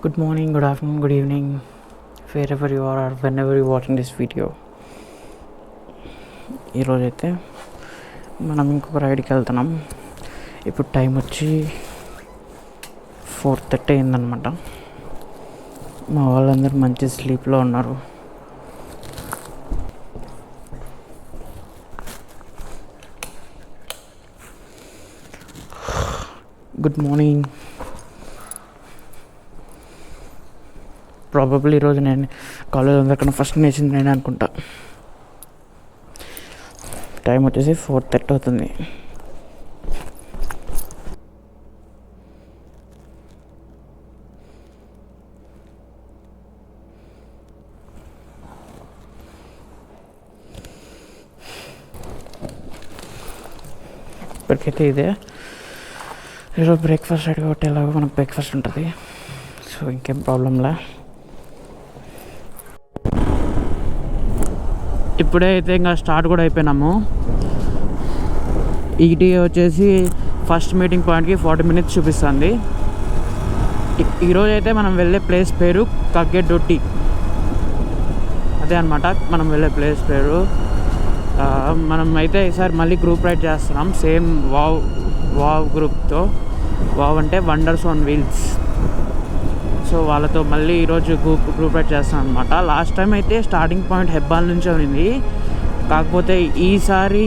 Good morning, good afternoon, good evening, wherever you are or whenever you're watching this video. ఈరోజైతే మనం ఇంకొక రైడ్కి వెళ్తున్నాం. ఇప్పుడు టైం వచ్చి 4:30 అయిందనమాట. మా వాళ్ళందరూ మంచి స్లీప్లో ఉన్నారు. Good morning. ప్రాబబ్లీ ఈరోజు నేను కాలేజ్ అందరికన్నా ఫస్ట్ నేసింది నేనే అనుకుంటా. టైం వచ్చేసి 4:30 అవుతుంది. ఇప్పటికైతే ఇదే ఈరోజు బ్రేక్ఫాస్ట్ రెడీ కొట్టేలాగా మనకు బ్రేక్ఫాస్ట్ ఉంటుంది. సో ఇంకేం ప్రాబ్లంలే. ఇప్పుడే అయితే ఇంకా స్టార్ట్ కూడా అయిపోయినాము. ఈటీఏ వచ్చేసి ఫస్ట్ మీటింగ్ పాయింట్కి 40 minutes చూపిస్తుంది. ఈరోజు అయితే మనం వెళ్ళే ప్లేస్ పేరు కగ్గెడొట్టి. అదే అనమాట మనం వెళ్ళే ప్లేస్ పేరు. మనం అయితే ఈసారి మళ్ళీ గ్రూప్ రైడ్ చేస్తున్నాం సేమ్ వావ్ గ్రూప్తో. వావ్ అంటే వండర్స్ ఆన్ వీల్స్. సో వాళ్ళతో మళ్ళీ ఈరోజు గ్రూప్ రైడ్ చేస్తాను అనమాట. లాస్ట్ టైం అయితే స్టార్టింగ్ పాయింట్ హెబ్బాల్ నుంచి ఉంది, కాకపోతే ఈసారి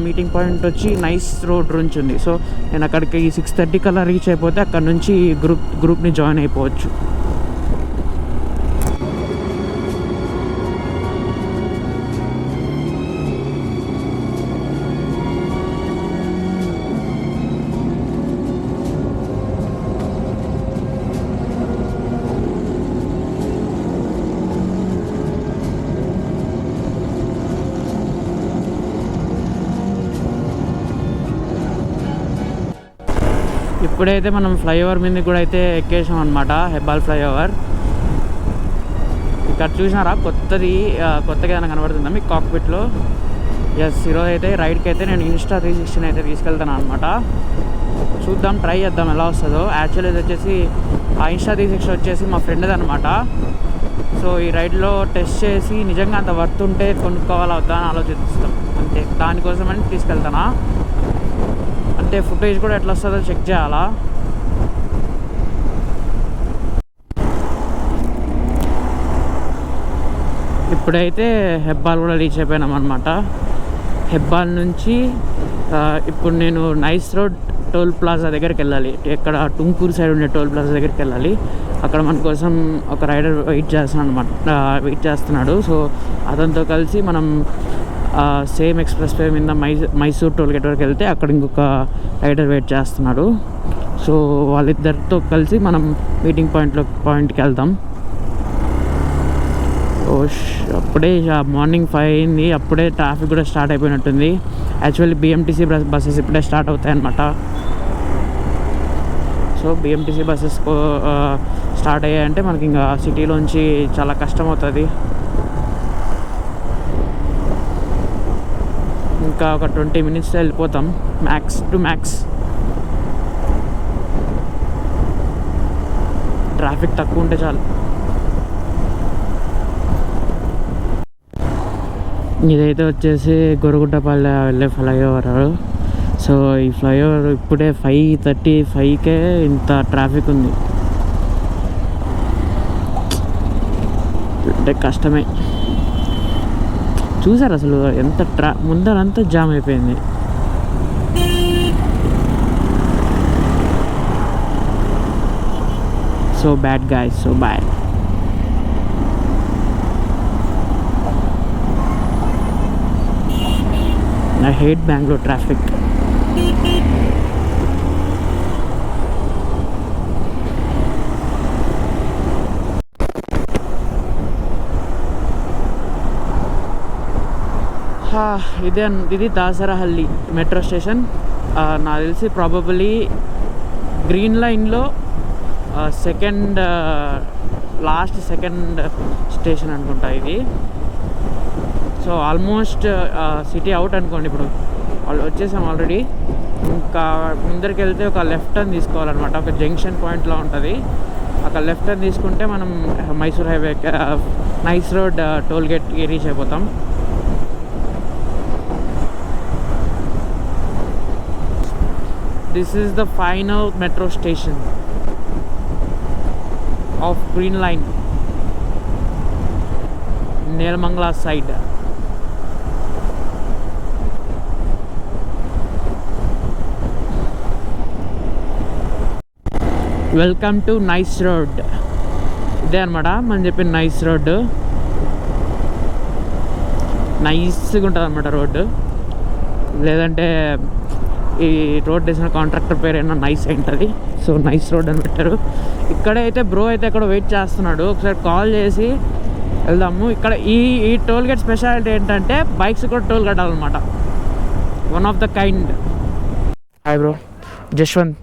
మీటింగ్ పాయింట్ వచ్చి నైస్ రోడ్ నుంచి ఉంది. సో నేను అక్కడికి 6:30 కల్లా రీచ్ అయిపోతే అక్కడ నుంచి గ్రూప్ని జాయిన్ అయిపోవచ్చు. ఇప్పుడైతే మనం ఫ్లైఓవర్ మీద కూడా అయితే ఎక్కేసాం అనమాట, హెబ్బాల్ ఫ్లైఓవర్. ఇక్కడ చూసినారా కొత్తగా ఏదైనా కనబడుతుందా మీకు కాక్పిట్లో? ఎస్, ఈరోజు అయితే రైడ్కి అయితే నేను Insta360 అయితే తీసుకెళ్తాను అనమాట. చూద్దాం, ట్రై చేద్దాం ఎలా వస్తుందో. యాక్చువల్లీ ఇది వచ్చేసి ఆ Insta360 వచ్చేసి మా ఫ్రెండ్ది అనమాట. సో ఈ రైడ్లో టెస్ట్ చేసి నిజంగా అంత వర్త్ ఉంటే కొనుక్కోవాలా వద్దా అని ఆలోచిస్తాం అంతే. దానికోసమని తీసుకెళ్తానా, అంటే ఫుటేజ్ కూడా ఎట్లా వస్తుందో చెక్ చేయాలా. ఇప్పుడైతే హెబ్బాల్ కూడా రీచ్ అయిపోయినాం అనమాట. హెబ్బాల్ నుంచి ఇప్పుడు నేను నైస్ రోడ్ టోల్ ప్లాజా దగ్గరికి వెళ్ళాలి. ఇక్కడ టుంకూరు సైడ్ ఉండే టోల్ ప్లాజా దగ్గరికి వెళ్ళాలి. అక్కడ మన కోసం ఒక రైడర్ వెయిట్ చేస్తున్నాడు. సో అతనితో కలిసి మనం సేమ్ ఎక్స్ప్రెస్ వే మీద మైసూర్ టోల్ గేట్ వరకు వెళ్తే అక్కడ ఇంకొక రైడర్ వెయిట్ చేస్తున్నాడు. సో వాళ్ళిద్దరితో కలిసి మనం మీటింగ్ పాయింట్కి వెళ్దాం. అప్పుడే మార్నింగ్ 5 అయింది. అప్పుడే ట్రాఫిక్ కూడా స్టార్ట్ అయిపోయినట్టుంది. యాక్చువల్లీ BMTC బస్సెస్ ఇప్పుడే స్టార్ట్ అవుతాయి అన్నమాట. సో BMTC బస్సెస్ స్టార్ట్ అయ్యాయంటే మనకి ఇంకా సిటీలోంచి చాలా కష్టం అవుతుంది. ఇంకా ఒక 20 minutes వెళ్ళిపోతాం మ్యాక్స్ టు మ్యాక్స్. ట్రాఫిక్ తక్కువ ఉంటే చాలు. ఇదైతే వచ్చేసి గొరుగుడ్డపల్లె వెళ్ళే ఫ్లైఓవర్. సో ఈ ఫ్లైఓవర్ ఇప్పుడే 5:35కే ఇంత ట్రాఫిక్ ఉంది అంటే కష్టమే. చూసారు అసలు ఎంత ముందరంతా జామ్ అయిపోయింది. So bad guys, so bad. I hate Bangalore traffic. ఇది దాసరహల్లి మెట్రో స్టేషన్. నాకు తెలిసి ప్రాబబ్లీ గ్రీన్ లైన్లో లాస్ట్ సెకండ్ స్టేషన్ అనుకుంటా ఇది. సో ఆల్మోస్ట్ సిటీ అవుట్ అనుకోండి. ఇప్పుడు వచ్చేసాం ఆల్రెడీ. ఇంకా ముందరికి వెళ్తే ఒక లెఫ్ట్ టర్న్ తీసుకోవాలన్నమాట. ఒక జంక్షన్ పాయింట్లో ఉంటుంది. అక్కడ లెఫ్ట్ టర్న్ తీసుకుంటే మనం Mysore highway nice road toll గేట్కి రీచ్ అయిపోతాం. This is the final metro station of green line, Nelamangala side. Welcome to nice road. ఇదే అనమాట మనం చెప్పిన నైస్ రోడ్డు. నైస్గా ఉంటుంది అనమాట రోడ్డు. లేదంటే ఈ రోడ్ వేసిన కాంట్రాక్టర్ పేరు ఏమన్నా నైస్ అయి ఉంటుంది. సో నైస్ రోడ్ అని పెట్టారు. ఇక్కడే అయితే బ్రో అయితే ఎక్కడ వెయిట్ చేస్తున్నాడు. ఒకసారి కాల్ చేసి వెళ్దాము. ఇక్కడ ఈ టోల్ గేట్ స్పెషాలిటీ ఏంటంటే బైక్స్ కూడా టోల్ కట్టాలన్నమాట. One of the kind. Hi bro, Jaswanth.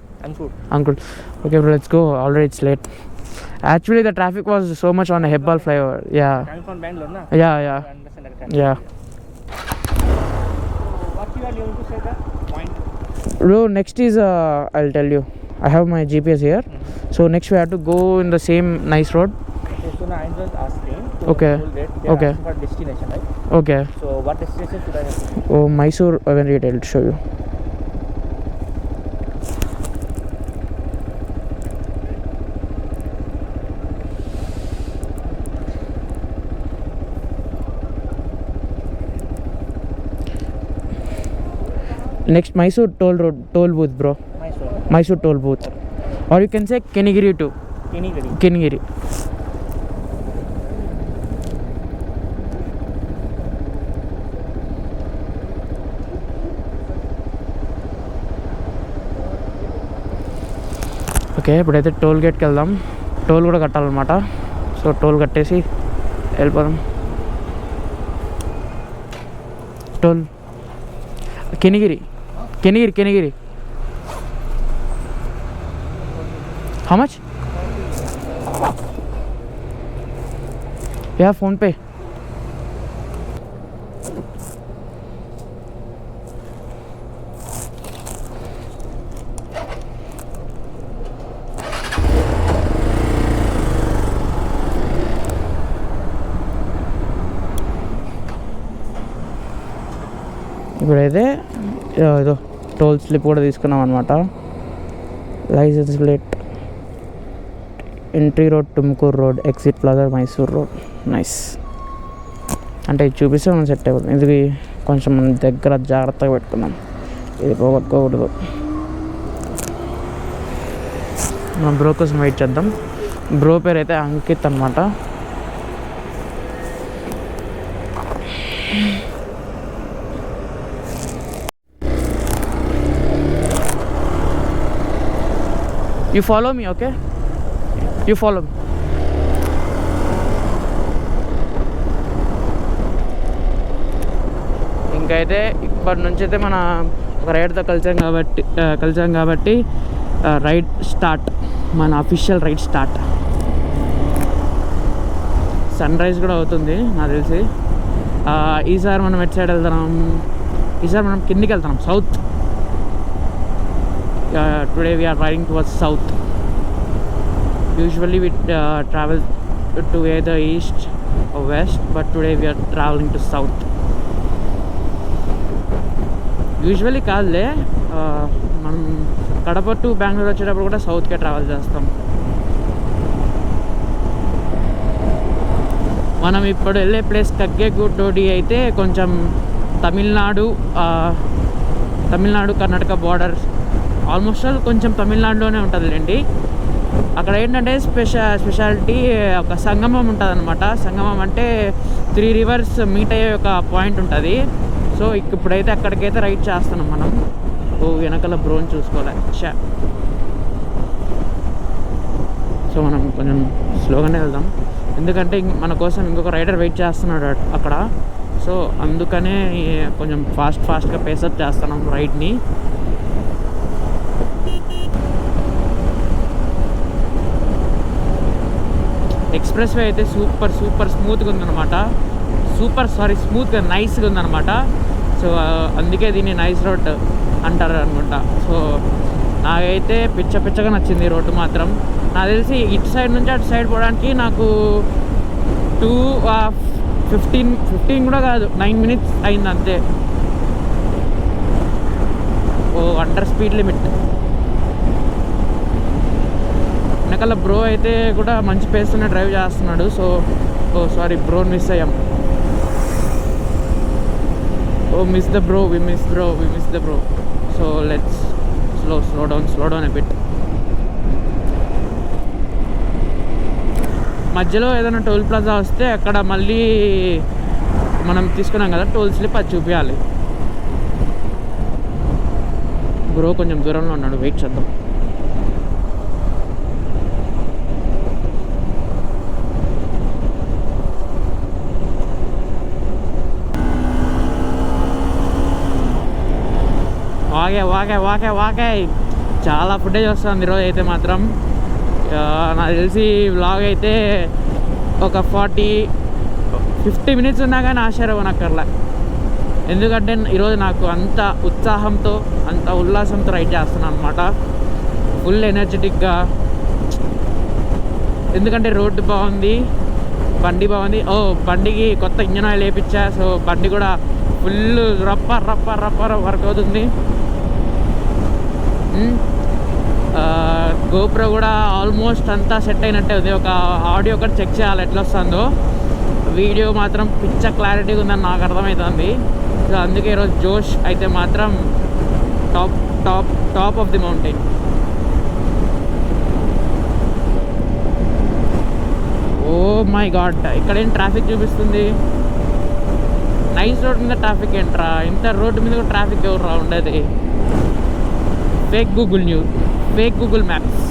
Uncle. Okay bro, let's go. Already it's late. Actually the traffic was so much on the Hebbal flyover. Yeah. Coming from Bangalore, na? Yeah. What you are going to say the point? Bro, next is I'll tell you. I have my GPS here. So next we have to go in the same nice road. So now I'm just asking. Okay. Okay. For destination, right? Okay. So what destination should I have? Oh, Mysore. I'll show you. Next Mysore toll booth bro. Mysore toll booth, or you can say Kenigiri too. Kenigiri. Okay, ఇప్పుడైతే toll గేట్కి వెళ్దాం. Toll కూడా కట్టాలన్నమాట. So toll కట్టేసి వెళ్ళిపోదాం. Toll Kenigiri. How much? Yeah, phone pay. ఇప్పుడైతే ఏదో toll slip కూడా తీసుకున్నాం అనమాట. Licence plate, entry road Tumkur road, exit plaza Mysore road. Nice. అంటే ఇది చూపిస్తే మనం సెట్ అయిపోతుంది. ఇది కొంచెం మన దగ్గర జాగ్రత్తగా పెట్టుకున్నాం, ఇది పోగొట్టుకోకూడదు. మనం బ్రో కోసం వెయిట్ చేద్దాం. బ్రో పేరు అయితే అంకిత్ అనమాట. You follow me, okay? You follow me. ఇంకైతే ఇప్పటి నుంచి అయితే మన ఒక రైడ్తో కలిసాం కాబట్టి రైడ్ స్టార్ట్, మన official ride start. Sunrise కూడా అవుతుంది నాకు తెలిసి. ఈసారి మనం ఎటు సైడ్ వెళ్తున్నాం? ఈసారి మనం కిందికి వెళ్తున్నాం, south. Today we are riding towards south. Usually we travel to either east or west, but today we are traveling to south. Usually కాదులే, మనం కడప టు బెంగళూరు వచ్చేటప్పుడు కూడా సౌత్కే ట్రావెల్ చేస్తాం. మనం ఇప్పుడు వెళ్ళే ప్లేస్ కగ్గెగుడ్డోడి అయితే కొంచెం Tamil Nadu Karnataka border, almost all కొంచెం తమిళనాడులోనే ఉంటుందిలేండి. అక్కడ ఏంటంటే స్పెషాలిటీ ఒక సంగమం ఉంటుంది అనమాట. సంగమం అంటే 3 rivers మీట్ అయ్యే ఒక పాయింట్ ఉంటుంది. సో ఇప్పుడైతే అక్కడికైతే రైడ్ చేస్తున్నాం మనం. ఓ వెనకాల బ్రోన్ చూసుకోవాలి. సో మనం కొంచెం స్లోగానే వెళ్దాం, ఎందుకంటే మన కోసం ఇంకొక రైడర్ వెయిట్ చేస్తున్నాడు అక్కడ. సో అందుకనే కొంచెం ఫాస్ట్గా పేసప్ చేస్తున్నాం రైడ్ని. ఎక్స్ప్రెస్ వే అయితే సూపర్ స్మూత్గా ఉందన్నమాట. స్మూత్గా నైస్గా ఉందన్నమాట. సో అందుకే దీన్ని నైస్ రోడ్ అంటారు అనుకుంటా. సో నాకైతే పిచ్చగా నచ్చింది రోడ్డు మాత్రం. నాకు తెలిసి ఇటు సైడ్ నుంచి అటు సైడ్ పోవడానికి నాకు 15 కూడా కాదు, 9 minutes అయింది అంతే. Under speed limit. వెనకాల బ్రో అయితే కూడా మంచి పేస్తోనే డ్రైవ్ చేస్తున్నాడు. సారీ బ్రో, మిస్ అయ్యాం. Miss the bro, we miss the bro. So let's slow down a bit. మధ్యలో ఏదైనా టోల్ ప్లాజా వస్తే అక్కడ మళ్ళీ మనం తీసుకున్నాం కదా టోల్ స్లిప్, అది చూపించాలి. బ్రో కొంచెం దూరంలో ఉన్నాడు, వెయిట్ చేద్దాం. వాకే చాలా ఫుటేజ్ వస్తుంది ఈరోజు అయితే మాత్రం. నాకు తెలిసి వ్లాగ్ అయితే ఒక 40-50 minutes ఉన్నా కానీ ఆశ్చర్యపోనక్కర్లే. ఎందుకంటే ఈరోజు నాకు అంత ఉత్సాహంతో, అంత ఉల్లాసంతో రైడ్ చేస్తున్నాను అనమాట. ఫుల్ ఎనర్జెటిక్గా. ఎందుకంటే రోడ్డు బాగుంది, బండి బాగుంది. బండికి కొత్త ఇంజన్ ఆయిల్ వేయించా. సో బండి కూడా ఫుల్ రప్ప వర్క్ అవుతుంది. గోప్రో కూడా ఆల్మోస్ట్ అంతా సెట్ అయినట్టే ఉంది. ఒక ఆడియో ఒకటి చెక్ చేయాలి ఎట్లా వస్తుందో. వీడియో మాత్రం పిచ్చ క్లారిటీగా ఉందని నాకు అర్థమవుతుంది. సో అందుకే ఈరోజు జోష్ అయితే మాత్రం top of the mountain. Oh my God, ఇక్కడేం ట్రాఫిక్ చూపిస్తుంది. నైస్ రోడ్ మీద ట్రాఫిక్ ఏంట్రా, ఇంత రోడ్డు మీద కూడా ట్రాఫిక్ ఎవరు ఉండేది. Fake Google Maps.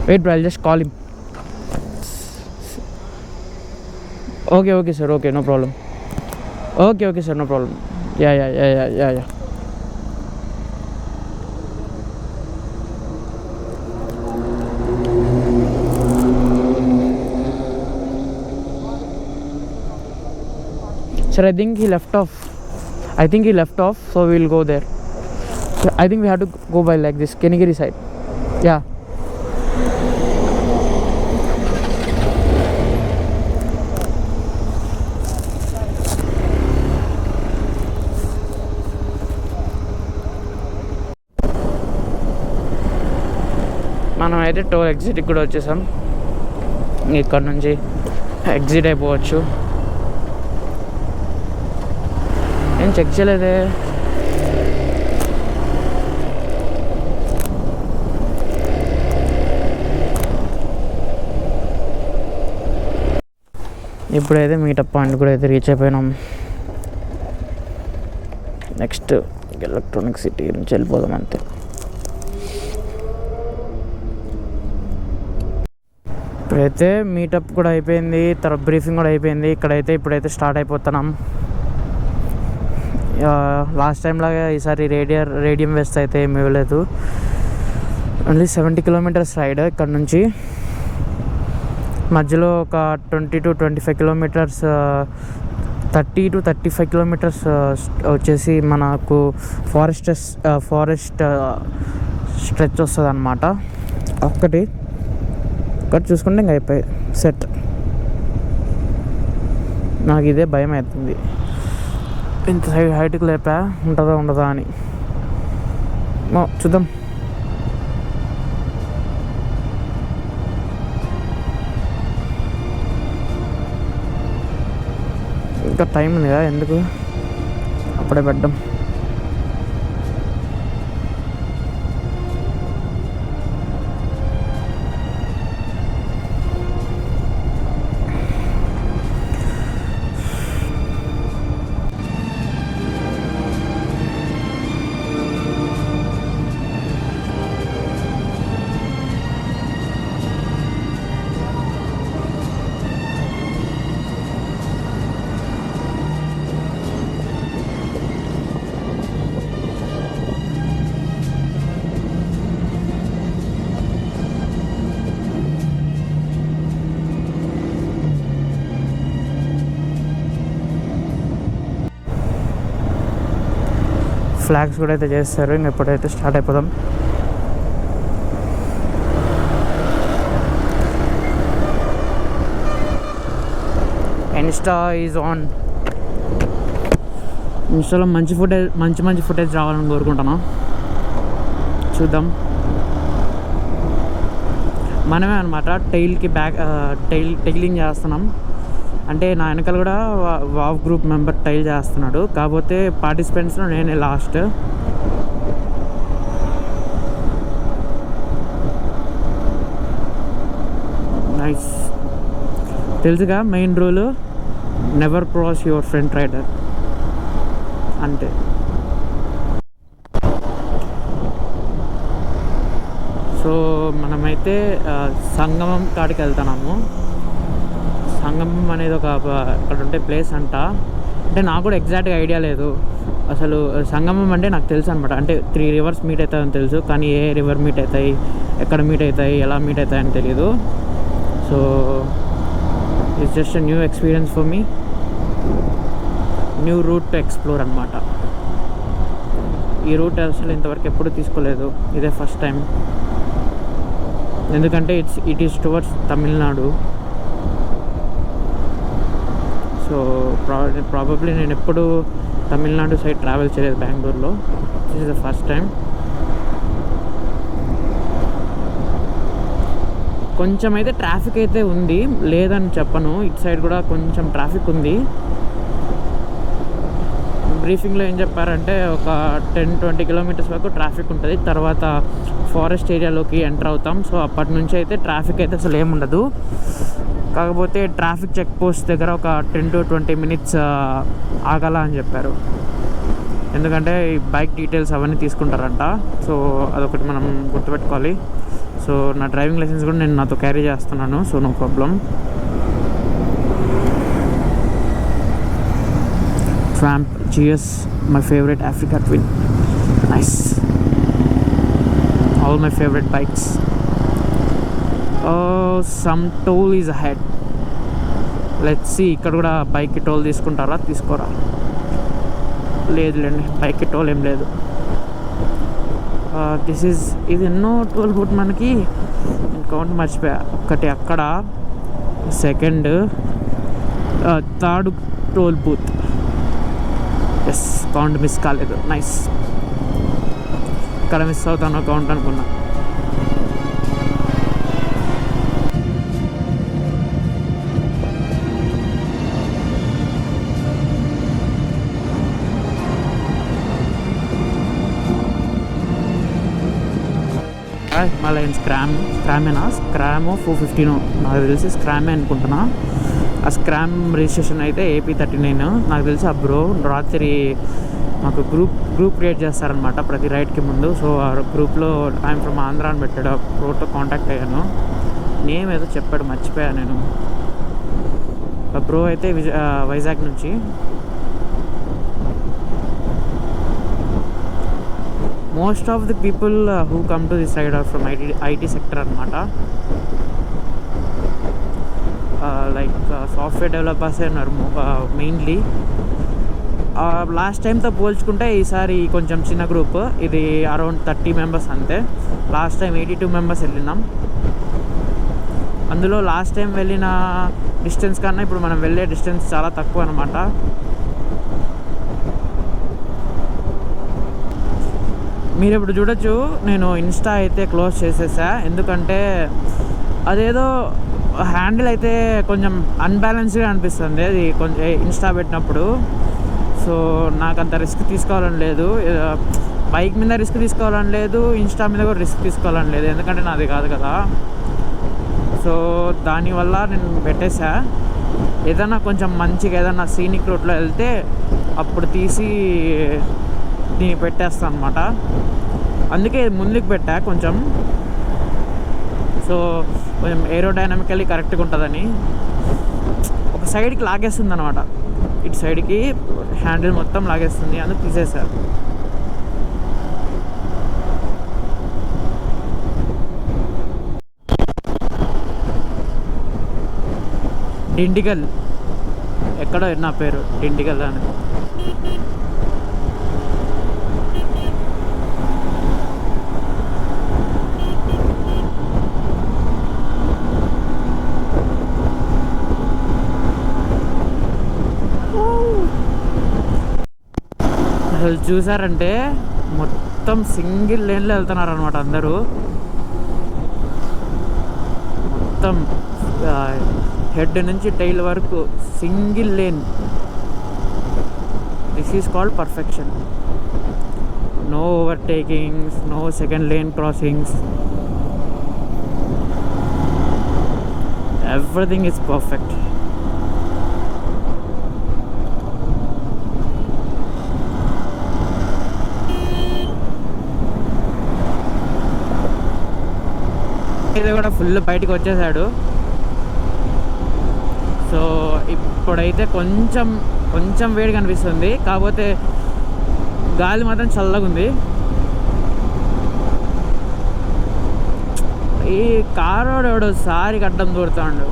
Wait bro, I'll just call him. Okay sir, okay, no problem. Okay sir, no problem. Yeah. Sir, I think he left off, so we'll go there. So I think we have to go by like this, Kenigiri side. Yeah. మనం అయితే toll ఎగ్జిట్కి కూడా వచ్చేసాం. ఇక్కడ నుంచి exit అయిపోవచ్చు. ఏం check చేయలేదే. ఇప్పుడైతే మీటప్ పాయింట్ కూడా అయితే రీచ్ అయిపోయినాం. నెక్స్ట్ ఎలక్ట్రానిక్ సిటీ నుంచి వెళ్ళిపోదాం అంతే. ఇప్పుడైతే మీటప్ కూడా అయిపోయింది, తర్వాత బ్రీఫింగ్ కూడా అయిపోయింది. ఇప్పుడైతే స్టార్ట్ అయిపోతున్నాం. లాస్ట్ టైం లాగా ఈసారి రేడియం వెస్ట్ అయితే ఏమి ఇవ్వలేదు. Only 70 kilometers ride. ఇక్కడ నుంచి మధ్యలో ఒక 20 to 25 kilometers, 30 to 35 kilometers వచ్చేసి మనకు ఫారెస్ట్ స్ట్రెచ్ వస్తుంది అన్నమాట. ఒక్కటి చూసుకుంటే ఇంకా అయిపోయి సెట్. నాకు ఇదే భయం అవుతుంది, ఇంత హైట్కి లేపా ఉండదా అని. చూద్దాం. ఇంకా టైం ఉంది కదా, ఎందుకు అప్పుడే పెట్టడం. ఫ్లాగ్స్ కూడా అయితే చేస్తారు. ఇంక ఎప్పుడైతే స్టార్ట్ అయిపోదాం. Insta is on. ఇన్స్టాలో మంచి ఫుటేజ్ రావాలని కోరుకుంటున్నాం. చూద్దాం. మనమే అనమాట టైలింగ్ చేస్తున్నాం. అంటే నా వెనకాల కూడా వావ్ గ్రూప్ మెంబర్ టైల్ చేస్తున్నాడు. కాకపోతే పార్టిసిపెంట్స్లో నేనే లాస్ట్. నైస్. తెలుసుగా main rule, never cross your front rider. అంతే. సో మనమైతే సంగమం కాడికి వెళ్తున్నాము. సంగమం అనేది అక్కడ ఉంటే ప్లేస్ అంట. అంటే నాకు కూడా ఎగ్జాక్ట్గా ఐడియా లేదు. అసలు సంగమం అంటే నాకు తెలుసు అనమాట. అంటే 3 rivers మీట్ అవుతాయని తెలుసు, కానీ ఏ రివర్ మీట్ అవుతాయి, ఎక్కడ మీట్ అవుతాయి, ఎలా మీట్ అవుతాయి అని తెలీదు. So it's just new experience for me, new route to explore అనమాట. ఈ రూట్ అసలు ఇంతవరకు ఎప్పుడు తీసుకోలేదు, ఇదే ఫస్ట్ టైం. ఎందుకంటే it is towards Tamil Nadu. So probably నేను ఎప్పుడు తమిళనాడు సైడ్ ట్రావెల్ చేయలేదు బెంగళూరులో. This is the first time. కొంచెం అయితే ట్రాఫిక్ అయితే ఉంది, లేదని చెప్పను. ఇటు సైడ్ కూడా కొంచెం ట్రాఫిక్ ఉంది. బ్రీఫింగ్లో ఏం చెప్పారంటే ఒక 10-20 kilometers వరకు ట్రాఫిక్ ఉంటుంది. తర్వాత ఫారెస్ట్ ఏరియాలోకి ఎంటర్ అవుతాం. సో అప్పటి నుంచి అయితే ట్రాఫిక్ అయితే అసలు ఏముండదు. కాకపోతే ట్రాఫిక్ చెక్ పోస్ట్ దగ్గర ఒక 10 to 20 minutes ఆగాల అని చెప్పారు. ఎందుకంటే ఈ బైక్ డీటెయిల్స్ అవన్నీ తీసుకుంటారంట. సో అదొకటి మనం గుర్తుపెట్టుకోవాలి. సో నా డ్రైవింగ్ లైసెన్స్ కూడా నేను నాతో క్యారీ చేస్తున్నాను. So no problem. Tramp GS, my favorite Africa Twin. Nice. All my favorite bikes. Oh, some toll is ahead. Let's see. ఇక్కడ కూడా బైక్కి టోల్ తీసుకుంటారా, తీసుకోరా? లేదులేండి, బైక్కి టోల్ ఏం లేదు. ఇది ఎన్నో టోల్ బూత్ మనకి, కౌంట్ మర్చిపోయా. ఒకటి అక్కడ, second, third toll booth. Yes, count miss కాలేదు. నైస్. ఇక్కడ మిస్ అవుతాను కౌంట్ అనుకున్నా. మళ్ళీ స్క్రామేనా, స్క్రామో 415 నాకు తెలిసి స్క్రామే అనుకుంటున్నా. ఆ స్క్రామ్ రిజిస్ట్రేషన్ అయితే AP39. నాకు తెలిసి ఆ బ్రో రాత్రి మాకు గ్రూప్ క్రియేట్ చేస్తారనమాట ప్రతి రైడ్కి ముందు. సో ఆ గ్రూప్లో ఐఎమ్ ఫ్రమ్ ఆంధ్ర అని పెట్టాడు. ఆ బ్రోతో కాంటాక్ట్ అయ్యాను. నేమ్ ఏదో చెప్పాడు, మర్చిపోయా నేను. ఆ బ్రో అయితే వైజాగ్ నుంచి. Most of the people who come to this side are from IT sector అనమాట. లైక్ సాఫ్ట్వేర్ డెవలపర్సే ఉన్నారు మెయిన్లీ. లాస్ట్ టైంతో పోల్చుకుంటే ఈసారి కొంచెం చిన్న గ్రూప్. ఇది అరౌండ్ 30 members అంతే. లాస్ట్ టైం 82 members వెళ్ళినాం. అందులో లాస్ట్ టైం వెళ్ళిన డిస్టెన్స్ కన్నా ఇప్పుడు మనం వెళ్ళే డిస్టెన్స్ చాలా తక్కువ అనమాట. మీరు ఇప్పుడు చూడొచ్చు, నేను ఇన్స్టా అయితే క్లోజ్ చేసేసా. ఎందుకంటే అదేదో హ్యాండిల్ అయితే కొంచెం అన్బ్యాలెన్స్గా అనిపిస్తుంది అది కొంచెం ఇన్స్టా పెట్టినప్పుడు. సో నాకు అంత రిస్క్ తీసుకోవాలని లేదు. బైక్ మీద రిస్క్ తీసుకోవాలని లేదు, ఇన్స్టా మీద కూడా రిస్క్ తీసుకోవాలని లేదు. ఎందుకంటే నాది కాదు కదా. సో దానివల్ల నేను పెట్టేసా. ఏదైనా కొంచెం మంచిగా ఏదైనా సీనిక్ రూట్లో వెళ్తే అప్పుడు తీసి దీన్ని పెట్టేస్తాను అనమాట. అందుకే ముందుకు పెట్టా కొంచెం. సో కొంచెం ఏరోడైనమికల్లీ కరెక్ట్గా ఉంటుందని. ఒక సైడ్కి లాగేస్తుంది అనమాట, ఇటు సైడ్కి హ్యాండిల్ మొత్తం లాగేస్తుంది, అందుకు తీసేసారు. డిండిగల్ ఎక్కడో నా పేరు డిండిగల్ అని. అసలు చూసారంటే మొత్తం సింగిల్ లేన్లో వెళ్తున్నారు అనమాట అందరూ. మొత్తం హెడ్ నుంచి టైల్ వరకు single lane. This is called perfection. No overtakings, no second lane crossings, everything is perfect. ఇది కూడా ఫుల్ బయటకు వచ్చేసాడు. సో ఇప్పుడైతే కొంచెం కొంచెం వేడి కనిపిస్తుంది, కాకపోతే గాలి మాత్రం చల్లగా ఉంది. ఈ కారోడు సారి అడ్డం దూరుతాడు.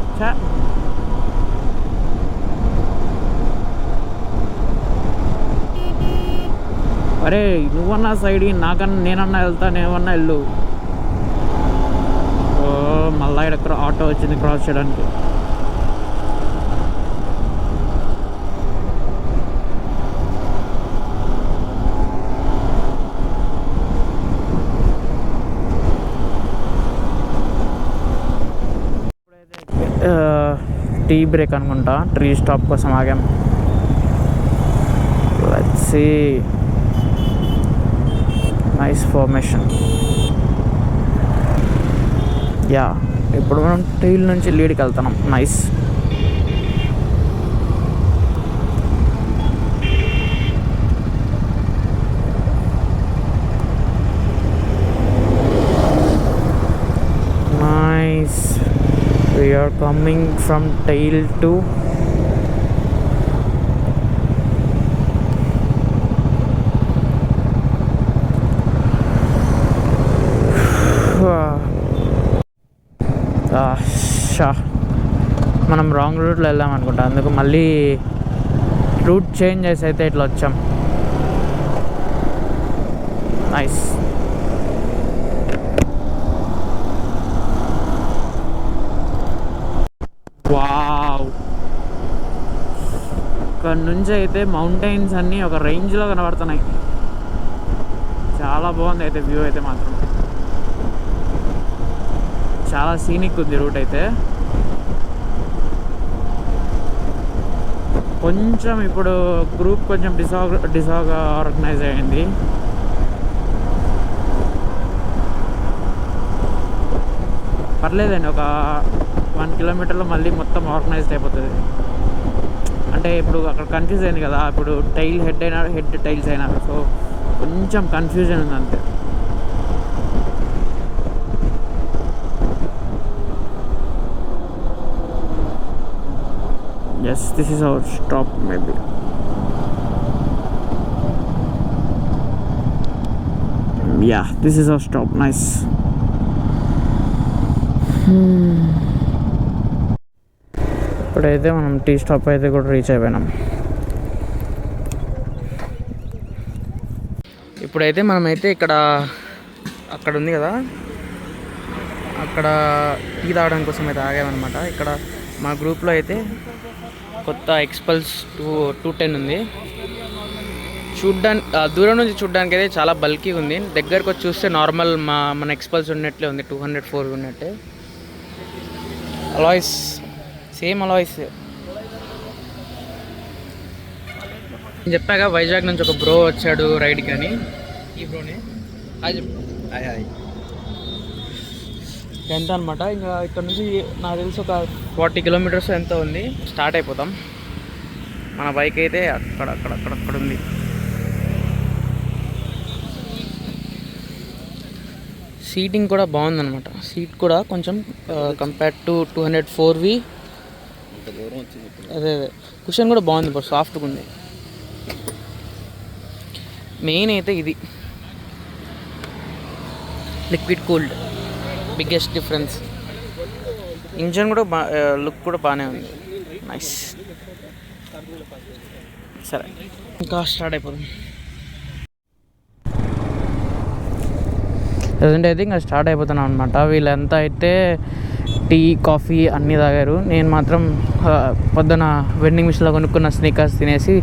అరే నువ్వన్నా సైడ్, నాకన్నా నేనన్నా వెళ్తా, నేనన్నా వెళ్ళు. మళ్ళీ ఇక్కడ ఆటో వచ్చింది క్రాస్ చేయడానికి. టీ బ్రేక్ అనుకుంటా, ట్రీ స్టాప్ కోసం ఆగాం. Let's see. Nice formation. Yeah, ఇప్పుడు మనం టైల్ నుంచి లీడ్కి వెళ్తున్నాం. Nice. Nice. We are coming from tail to మనం రాంగ్ రూట్లో వెళ్ళాం అనుకుంటా, అందుకు మళ్ళీ రూట్ చేంజ్ చేసి అయితే ఇట్లా వచ్చాం. నైస్. వావ్, ఇక్కడ నుంచి అయితే మౌంటైన్స్ అన్నీ ఒక రేంజ్లో కనబడుతున్నాయి. చాలా బాగుంది అయితే వ్యూ అయితే మాత్రం. చాలా సీనిక్ ఉంది రూట్ అయితే. కొంచెం ఇప్పుడు గ్రూప్ కొంచెం డిసార్గనైజ్ అయింది. పర్లేదండి, ఒక 1 కిలోమీటర్లో మళ్ళీ మొత్తం ఆర్గనైజ్డ్ అయిపోతుంది. అంటే ఇప్పుడు అక్కడ కన్ఫ్యూజ్ అయింది కదా, ఇప్పుడు టైల్ హెడ్ అయినా హెడ్ టైల్స్ అయినా, సో కొంచెం కన్ఫ్యూజన్ ఉంది అంతే. Yes, this is our stop maybe. Yeah, this is our stop. Nice. ఇప్పుడైతే మనం టీ స్టాప్ అయితే కూడా రీచ్ అయిపోయినాం. ఇప్పుడైతే మనమైతే అక్కడ ఉంది కదా, అక్కడ టీ తాగడం కోసం అయితే ఆగామన్నమాట. ఇక్కడ మా గ్రూప్లో అయితే కొత్త ఎక్స్పల్స్ 210 ఉంది. చూడ్డానికి దూరం నుంచి చూడ్డానికి అయితే చాలా బల్కీ ఉంది, దగ్గరకు వచ్చి చూస్తే నార్మల్ మన ఎక్స్పల్స్ ఉన్నట్లే ఉంది, 204 ఉన్నట్టే. Alloys same alloys. నేను చెప్పాక వైజాగ్ నుంచి ఒక బ్రో వచ్చాడు రైడ్కి అని. ఈ బ్రోనే ఎంత అనమాట. ఇంకా ఇక్కడ నుంచి నాకు తెలిసి ఒక 40 కిలోమీటర్స్ ఎంత ఉంది, స్టార్ట్ అయిపోతాం. మన బైక్ అయితే అక్కడ ఉంది. సీటింగ్ కూడా బాగుందన్నమాట. సీట్ కూడా కొంచెం కంపేర్ టు 204V అదే కుషన్ కూడా బాగుంది, ఇప్పుడు సాఫ్ట్గా ఉంది. మెయిన్ అయితే ఇది liquid cooled, biggest difference. Engine కూడా లుక్ కూడా బాగానే ఉంది. నైస్. సరే, ఇంకా స్టార్ట్ అయిపోతుంది. ప్రజెంట్ అయితే ఇంకా స్టార్ట్ అయిపోతున్నాం అనమాట. వీళ్ళంతా అయితే టీ కాఫీ అన్నీ తాగారు. నేను మాత్రం పొద్దున వెండింగ్ మిషన్లో కొనుక్కున్న స్నీకర్స్ తినేసి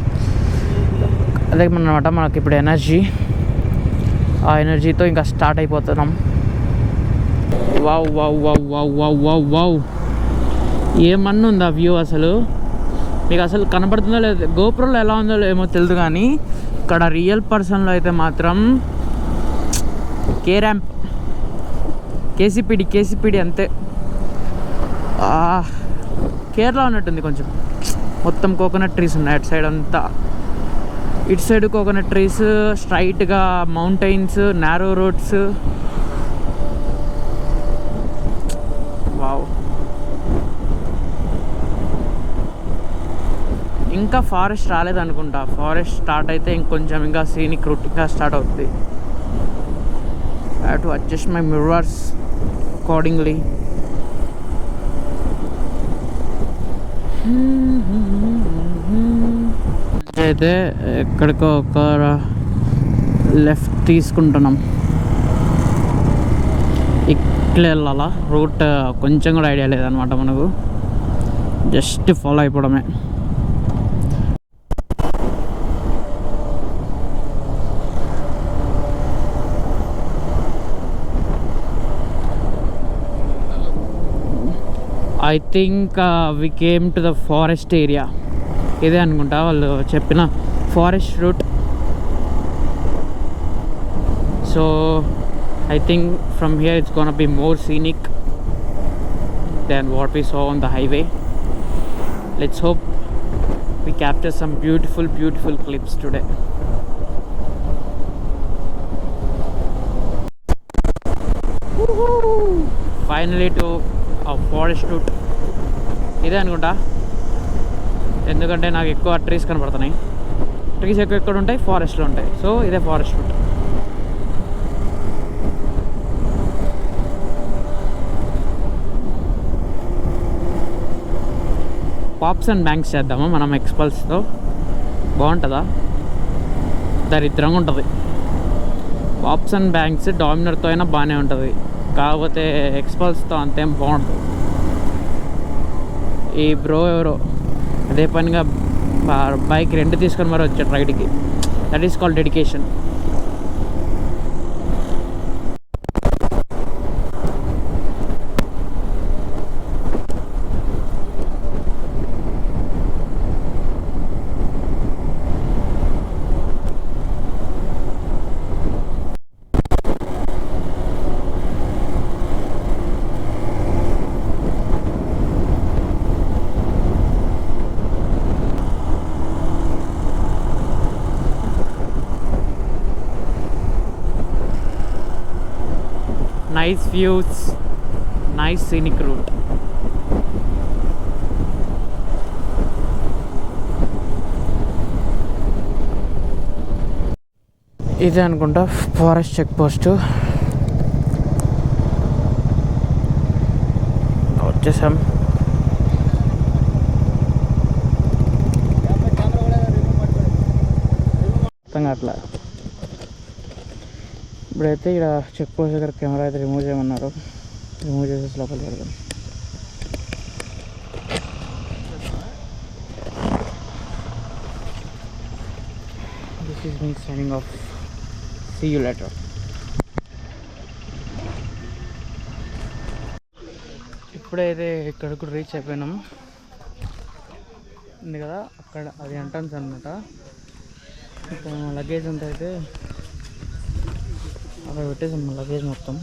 అదే అన్నమాట మనకి ఇప్పుడు ఎనర్జీ. ఆ ఎనర్జీతో ఇంకా స్టార్ట్ అయిపోతున్నాం. Wow wow wow wow wow wow wow, ఏమన్నా ఉందా వ్యూ? అసలు మీకు అసలు కనబడుతుందో లేదు, గోప్రోలో ఎలా ఉందో ఏమో తెలియదు, కానీ ఇక్కడ రియల్ పర్సన్లో అయితే మాత్రం ర్యాంప్ కేసీపీడి అంతే. కేరళ ఉన్నట్టుంది కొంచెం. మొత్తం కోకోనట్ ట్రీస్ ఉన్నాయి అటు సైడ్ అంతా. ఇటు సైడ్ కోకోనట్ ట్రీస్, స్ట్రైట్గా మౌంటైన్స్, నారో రోడ్స్. వావ్. ఇంకా ఫారెస్ట్ రాలేదనుకుంటా. ఫారెస్ట్ స్టార్ట్ అయితే ఇంకొంచెం ఇంకా సీనిక్ రూట్ ఇంకా స్టార్ట్ అవుతుంది. I have to adjust my mirrors accordingly. అయితే ఎక్కడికో ఒక లెఫ్ట్ తీసుకుంటున్నాం. ఇట్లా వెళ్ళాలా? రూట్ కొంచెం కూడా ఐడియా లేదనమాట మనకు, జస్ట్ ఫాలో అయిపోవడమే. I think we came to the forest area. ఇదే అనుకుంటా వాళ్ళు చెప్పిన forest route. So I think from here it's gonna be more scenic than what we saw on the highway. Let's hope we capture some beautiful clips today. Finally to a forest route. ఇదే అనుకుంటా, ఎందుకంటే నాకు ఎక్కువ trees కనబడుతున్నాయి. Trees ఎక్కడ ఉంటాయి? ఫారెస్ట్లో ఉంటాయి. సో ఇదే forest route. Pops and banks చేద్దామా మనం ఎక్స్పల్స్తో? బాగుంటుందా? దరిద్రంగా ఉంటుంది. పాప్స్ అండ్ బ్యాంక్స్ డామినర్తో అయినా బాగానే ఉంటుంది, కాకపోతే ఎక్స్పల్స్తో అంతేం బాగుంటుంది. ఈ బ్రో ఎవరో అదే పనిగా బైక్ రెంట్ తీసుకొని మరి వచ్చాడు రైడ్కి. That is called dedication. Nice views, nice scenic route. ఇదే అనుకుంటా ఫారెస్ట్ చెక్ పోస్ట్. వచ్చేసాం. అట్లా ఇప్పుడైతే ఇక్కడ చెక్ పోస్ట్ దగ్గర కెమెరా అయితే రిమూవ్ చేయమన్నారు. రిమూవ్ చేసేసి లోపలికి వెళ్దాం. This is me signing off. See you later. ఇప్పుడైతే ఇక్కడికి రీచ్ అయిపోయినాం. ఉంది కదా అక్కడ, అది ఎంట్రన్స్ అనమాట. ఇక్కడ లగేజ్ అంతా అయితే అక్కడ పెట్టేసాం. లగేజ్ మొత్తం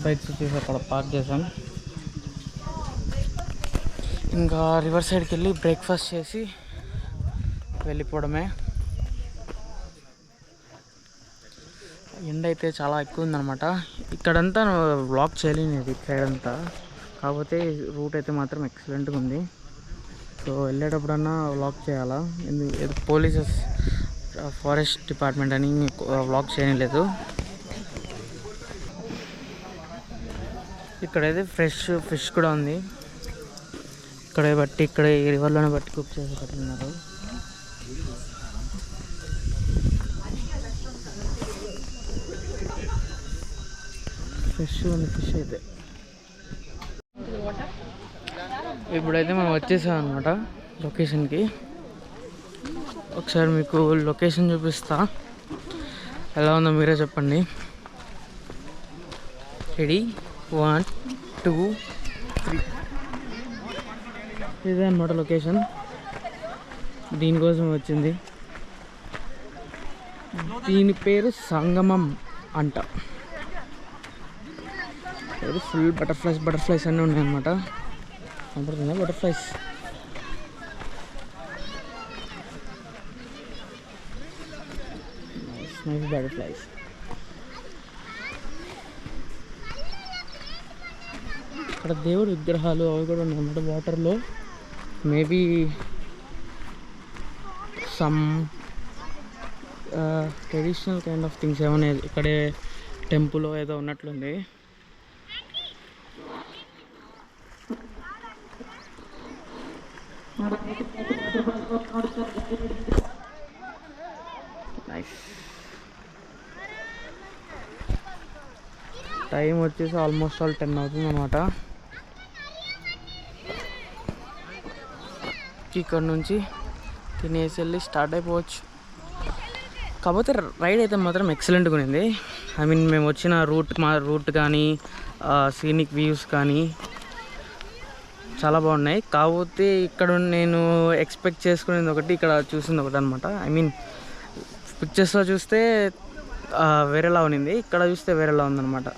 బైక్స్ వచ్చేసి అక్కడ పార్క్ చేసాం. ఇంకా రివర్ సైడ్కి వెళ్ళి బ్రేక్ఫాస్ట్ చేసి వెళ్ళిపోవడమే. ఎండ అయితే చాలా ఎక్కువ ఉందన్నమాట. ఇక్కడంతా వ్లాగ్ చేయలేను, ఇది ఇటు సైడ్ అంతా. కాకపోతే రూట్ అయితే మాత్రం ఎక్సలెంట్గా ఉంది. సో వెళ్ళేటప్పుడన్నా వ్లాగ్ చేయాలా, పోలీసెస్ ఫారెస్ట్ డిపార్ట్మెంట్ అని వ్లాగ్ చేయలేదు. ఇక్కడైతే ఫ్రెష్ ఫిష్ కూడా ఉంది. ఇక్కడ ఈ రివర్లోనే బట్టి కుక్ చేసి పెట్టున్నారు. ఫ్రెష్ ఉంది ఫిష్ అయితే. ఇప్పుడైతే మనం వచ్చేసాం అనమాట లొకేషన్కి. ఒకసారి మీకు లొకేషన్ చూపిస్తా, ఎలా ఉందో మీరే చెప్పండి. రెడీ 1 2 3. ఇదే అన్నమాట లొకేషన్. దీనికోసం వచ్చింది. దీని పేరు సంగమం అంట. ఫుల్ బటర్ఫ్లైస్ అన్నీ ఉన్నాయన్నమాట. కనపడుతుందా బటర్ఫ్లైస్? Nice butterflies. ఇక్కడ దేవుడి విగ్రహాలు అవి కూడా ఉన్నాయన్నమాట వాటర్లో. Maybe some traditional kind of things ఏమైనా ఇక్కడే టెంపుల్ ఏదో ఉన్నట్లుంది. నైస్. టైం వచ్చేసి ఆల్మోస్ట్ 10 అవుతుంది అన్నమాట. ఇక్కడ నుంచి తినేసి వెళ్ళి స్టార్ట్ అయిపోవచ్చు. కాకపోతే రైడ్ అయితే మాత్రం ఎక్సలెంట్గా ఉంది. ఐ మీన్ మేము వచ్చిన రూట్ కానీ సీనిక్ వ్యూస్ కానీ చాలా బాగున్నాయి. కాకపోతే ఇక్కడ నేను ఎక్స్పెక్ట్ చేసుకునేది ఒకటి, ఇక్కడ చూసింది ఒకటి అనమాట. ఐ మీన్ పిక్చర్స్లో చూస్తే వేరేలా ఉన్నింది, ఇక్కడ చూస్తే వేరేలా ఉందన్నమాట.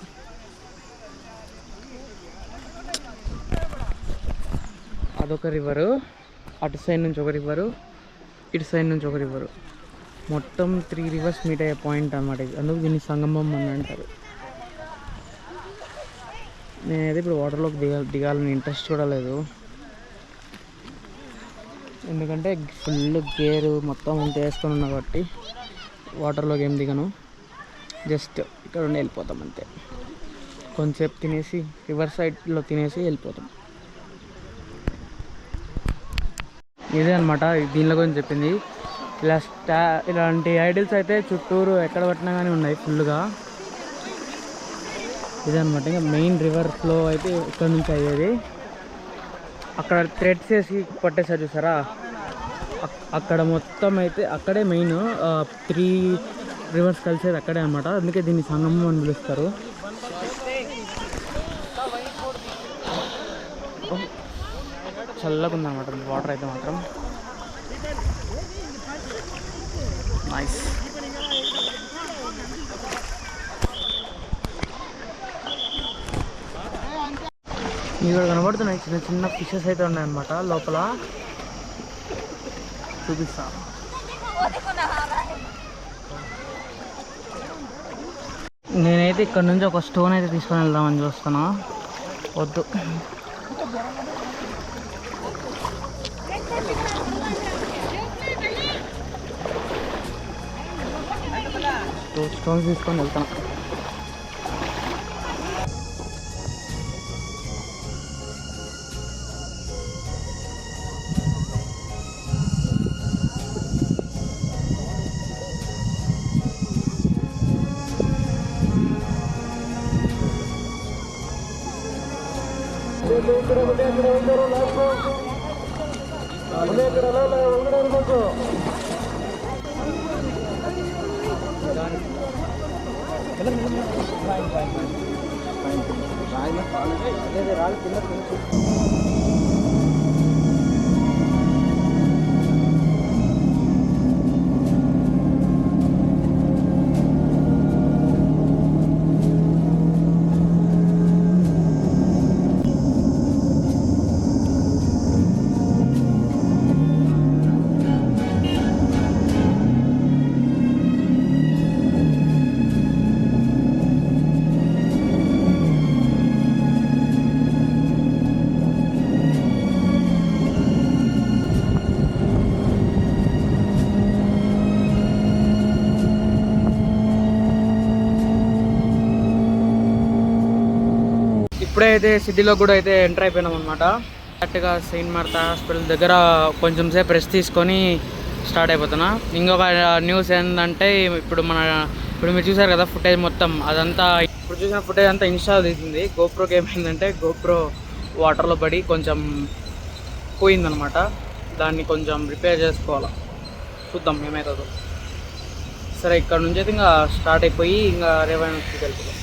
అదొక రివరు, అటు సైడ్ నుంచి ఒక రివరు, ఇటు సైడ్ నుంచి ఒక రివరు, మొత్తం 3 రివర్స్ మీట్ అయ్యే పాయింట్ అన్నమాట ఇది. అందుకు దీన్ని సంగమం అని అంటారు. నేనైతే ఇప్పుడు వాటర్లోకి దిగాలని ఇంట్రెస్ట్ కూడా లేదు, ఎందుకంటే ఫుల్ గేరు మొత్తం అంత వేసుకొని ఉన్నా కాబట్టి వాటర్లోకి ఏం దిగను. జస్ట్ ఇక్కడ ఉండి వెళ్ళిపోతాం అంతే. కొంచెంసేపు తినేసి రివర్ సైడ్లో తినేసి వెళ్ళిపోతాం. ఇదే అనమాట దీనిలో గురించి చెప్పింది. ఇలాంటి ఐడిల్స్ అయితే చుట్టూరు ఎక్కడ పట్టినా కానీ ఉన్నాయి ఫుల్గా. ఇదే అనమాట ఇంకా మెయిన్ రివర్ ఫ్లో అయితే ఇక్కడ నుంచి అయ్యేది. అక్కడ థ్రెడ్స్ వేసి పట్టేసారు చూసారా, అక్కడ మొత్తం అయితే అక్కడే మెయిన్ 3 రివర్స్ కలిసేది అక్కడే అనమాట. అందుకే దీన్ని సంగమం అని పిలుస్తారు. చల్లగా ఉందన్నమాట వాటర్ అయితే మాత్రం. నైస్. ఇక్కడ కనబడుతున్నాయి చిన్న చిన్న ఫిషెస్ అయితే ఉన్నాయన్నమాట లోపల. చూపిస్తా. నేనైతే ఇక్కడ నుంచి ఒక స్టోన్ అయితే తీసుకొని వెళ్దామని చూస్తున్నా. వద్దు, స్టోన్స్ తీసుకొని వెళ్తాను. ఇప్పుడే అయితే సిటీలో కూడా అయితే ఎంటర్ అయిపోయినాం అనమాట. కరెక్ట్గా సెయింట్ మార్తా హాస్పిటల్ దగ్గర కొంచెం సేపు రెస్ట్ తీసుకొని స్టార్ట్ అయిపోతున్నా. ఇంకొక న్యూస్ ఏంటంటే ఇప్పుడు మీరు చూసారు కదా ఫుటేజ్ మొత్తం, అదంతా ఇప్పుడు చూసిన ఫుటేజ్ అంతా ఇన్స్టాల్ తీసింది. గోప్రోకి ఏమైందంటే గోప్రో వాటర్లో పడి కొంచెం పోయిందనమాట. దాన్ని కొంచెం రిపేర్ చేసుకోవాలి. చూద్దాం ఏమవుతుందో. సరే ఇక్కడ నుంచి అయితే ఇంకా స్టార్ట్ అయిపోయి ఇంకా రేవాణకి వెళ్తున్నాం.